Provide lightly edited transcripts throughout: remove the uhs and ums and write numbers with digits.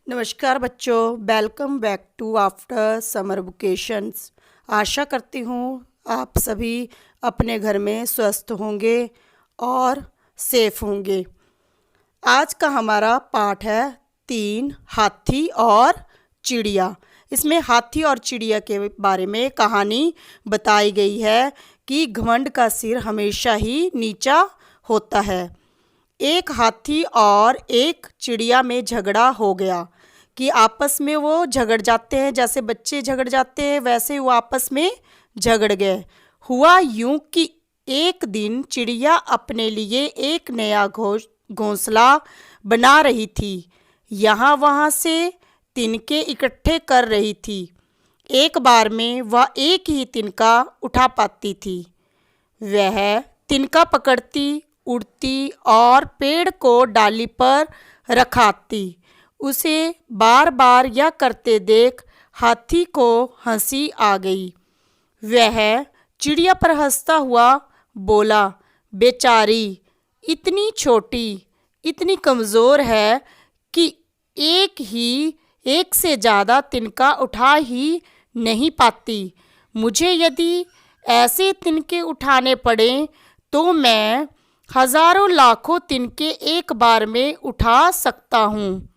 नमस्कार बच्चों, welcome back to after summer vacations. आशा करती हूँ आप सभी अपने घर में स्वस्थ होंगे और सेफ होंगे। आज का हमारा पाठ है 3 हाथी और चिड़िया। इसमें हाथी और चिड़िया के बारे में कहानी बताई गई है कि घमंड का सिर हमेशा ही नीचा होता है। एक हाथी और एक चिड़िया में झगड़ा हो गया कि आपस में वो झगड़ जाते हैं, जैसे बच्चे झगड़ जाते हैं वैसे वो आपस में झगड़ गए। हुआ यूं कि एक दिन चिड़िया अपने लिए एक नया घोंसला बना रही थी। यहाँ वहाँ से तिनके इकट्ठे कर रही थी। एक बार में वह एक ही तिनका उठा पाती थी। वह तिनका पकड़ती, उड़ती और पेड़ को डाली पर रखाती। उसे बार बार यह करते देख हाथी को हंसी आ गई। वह चिड़िया पर हंसता हुआ बोला, बेचारी इतनी छोटी, इतनी कमज़ोर है कि एक से ज़्यादा तिनका उठा ही नहीं पाती। मुझे यदि ऐसे तिनके उठाने पड़े तो मैं हजारों लाखों तिनके एक बार में उठा सकता हूँ।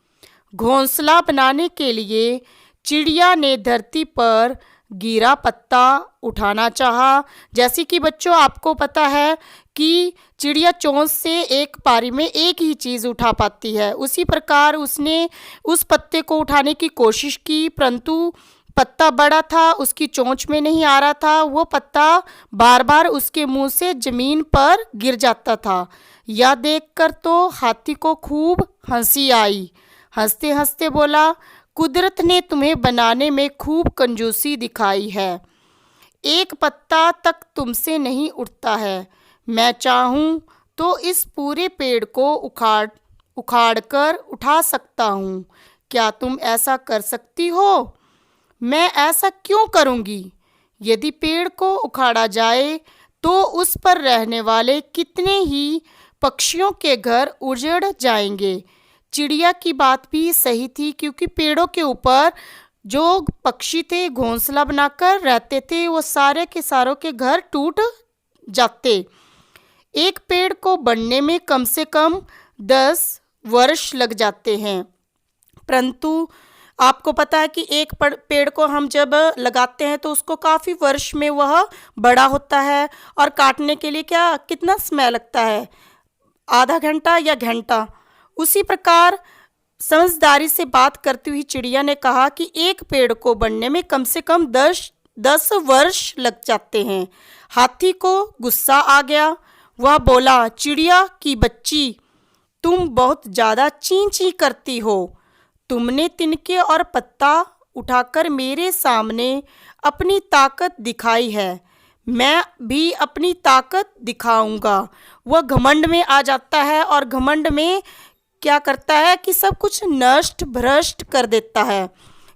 घोंसला बनाने के लिए चिड़िया ने धरती पर गिरा पत्ता उठाना चाहा। जैसे कि बच्चों आपको पता है कि चिड़िया चोंच से एक पारी में एक ही चीज़ उठा पाती है, उसी प्रकार उसने उस पत्ते को उठाने की कोशिश की, परंतु पत्ता बड़ा था, उसकी चोंच में नहीं आ रहा था। वो पत्ता बार बार उसके मुंह से ज़मीन पर गिर जाता था। यह देखकर तो हाथी को खूब हंसी आई। हंसते हंसते बोला, कुदरत ने तुम्हें बनाने में खूब कंजूसी दिखाई है। एक पत्ता तक तुमसे नहीं उठता है। मैं चाहूँ तो इस पूरे पेड़ को उखाड़ कर उठा सकता हूँ। क्या तुम ऐसा कर सकती हो? मैं ऐसा क्यों करूँगी? यदि पेड़ को उखाड़ा जाए तो उस पर रहने वाले कितने ही पक्षियों के घर उजड़ जाएंगे। चिड़िया की बात भी सही थी, क्योंकि पेड़ों के ऊपर जो पक्षी थे घोंसला बनाकर रहते थे वो सारे के सारों के घर टूट जाते। एक पेड़ को बनने में कम से कम 10 वर्ष लग जाते हैं, परंतु आपको पता है कि एक पेड़ को हम जब लगाते हैं तो उसको काफ़ी वर्ष में वह बड़ा होता है, और काटने के लिए कितना समय लगता है, आधा घंटा या घंटा। उसी प्रकार समझदारी से बात करती हुई चिड़िया ने कहा कि एक पेड़ को बनने में कम से कम 10 वर्ष लग जाते हैं। हाथी को गुस्सा आ गया। वह बोला, चिड़िया की बच्ची, तुम बहुत ज़्यादा ची ची करती हो। तुमने तिनके और पत्ता उठाकर मेरे सामने अपनी ताकत दिखाई है, मैं भी अपनी ताकत दिखाऊंगा। वह घमंड में आ जाता है और घमंड में क्या करता है कि सब कुछ नष्ट भ्रष्ट कर देता है।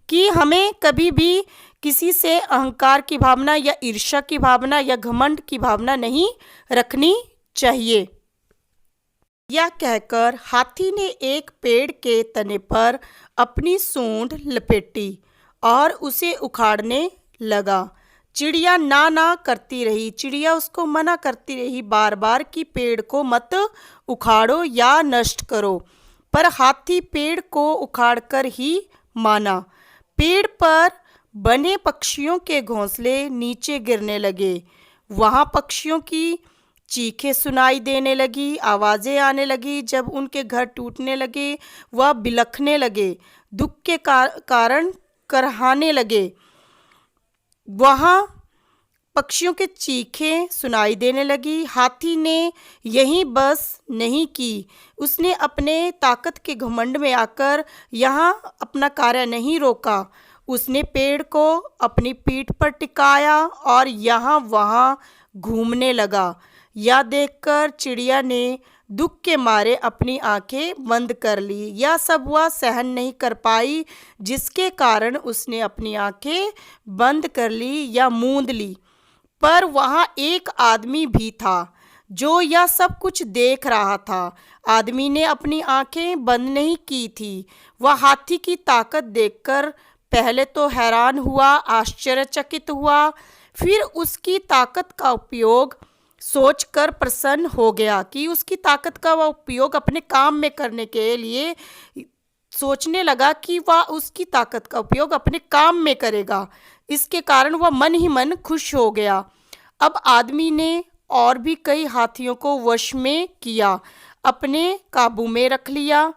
कि हमें कभी भी किसी से अहंकार की भावना या ईर्ष्या की भावना या घमंड की भावना नहीं रखनी चाहिए। यह कहकर हाथी ने एक पेड़ के तने पर अपनी सूंड लपेटी और उसे उखाड़ने लगा। चिड़िया ना ना करती रही। चिड़िया उसको मना करती रही बार बार कि पेड़ को मत उखाड़ो या नष्ट करो, पर हाथी पेड़ को उखाड़कर ही माना। पेड़ पर बने पक्षियों के घोंसले नीचे गिरने लगे। वहाँ पक्षियों की चीखें सुनाई देने लगी, आवाज़ें आने लगी। जब उनके घर टूटने लगे वह बिलखने लगे, दुख के कारण करहाने लगे। वहाँ पक्षियों के चीखें सुनाई देने लगी। हाथी ने यहीं बस नहीं की, उसने अपने ताकत के घमंड में आकर यहाँ अपना कार्य नहीं रोका। उसने पेड़ को अपनी पीठ पर टिकाया और यहाँ वहाँ घूमने लगा। यह देखकर चिड़िया ने दुख के मारे अपनी आंखें बंद कर ली। यह सब वह सहन नहीं कर पाई, जिसके कारण उसने अपनी आंखें बंद कर ली या मूंद ली। पर वहाँ एक आदमी भी था जो यह सब कुछ देख रहा था। आदमी ने अपनी आंखें बंद नहीं की थी। वह हाथी की ताकत देखकर पहले तो हैरान हुआ, आश्चर्यचकित हुआ, फिर उसकी ताकत का उपयोग सोचकर प्रसन्न हो गया कि उसकी ताकत का वह उपयोग अपने काम में करने के लिए सोचने लगा कि वह उसकी ताकत का उपयोग अपने काम में करेगा। इसके कारण वह मन ही मन खुश हो गया। अब आदमी ने और भी कई हाथियों को वश में किया, अपने काबू में रख लिया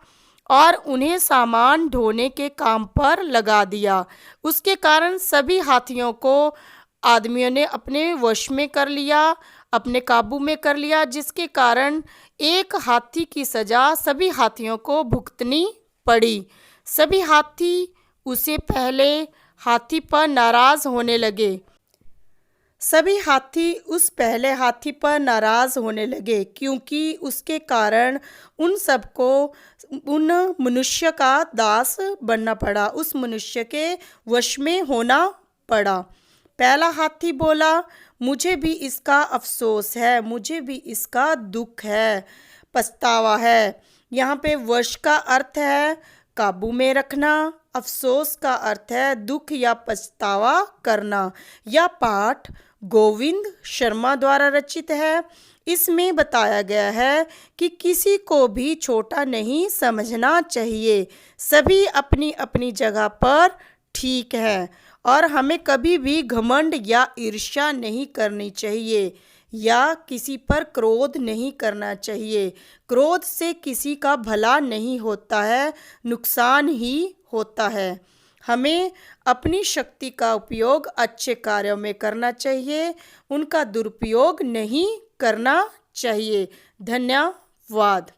और उन्हें सामान ढोने के काम पर लगा दिया। उसके कारण सभी हाथियों को आदमियों ने अपने वश में कर लिया, अपने काबू में कर लिया, जिसके कारण एक हाथी की सज़ा सभी हाथियों को भुगतनी पड़ी। सभी हाथी उसे पहले हाथी पर नाराज़ होने लगे। सभी हाथी उस पहले हाथी पर नाराज़ होने लगे क्योंकि उसके कारण उन सबको उन मनुष्य का दास बनना पड़ा, उस मनुष्य के वश में होना पड़ा। पहला हाथी बोला, मुझे भी इसका अफसोस है, मुझे भी इसका दुख है, पछतावा है। यहाँ पे वश का अर्थ है काबू में रखना, अफसोस का अर्थ है दुख या पछतावा करना। यह पाठ गोविंद शर्मा द्वारा रचित है। इसमें बताया गया है कि किसी को भी छोटा नहीं समझना चाहिए, सभी अपनी अपनी जगह पर ठीक है और हमें कभी भी घमंड या ईर्ष्या नहीं करनी चाहिए या किसी पर क्रोध नहीं करना चाहिए। क्रोध से किसी का भला नहीं होता है, नुकसान ही होता है। हमें अपनी शक्ति का उपयोग अच्छे कार्यों में करना चाहिए, उनका दुरुपयोग नहीं करना चाहिए। धन्यवाद।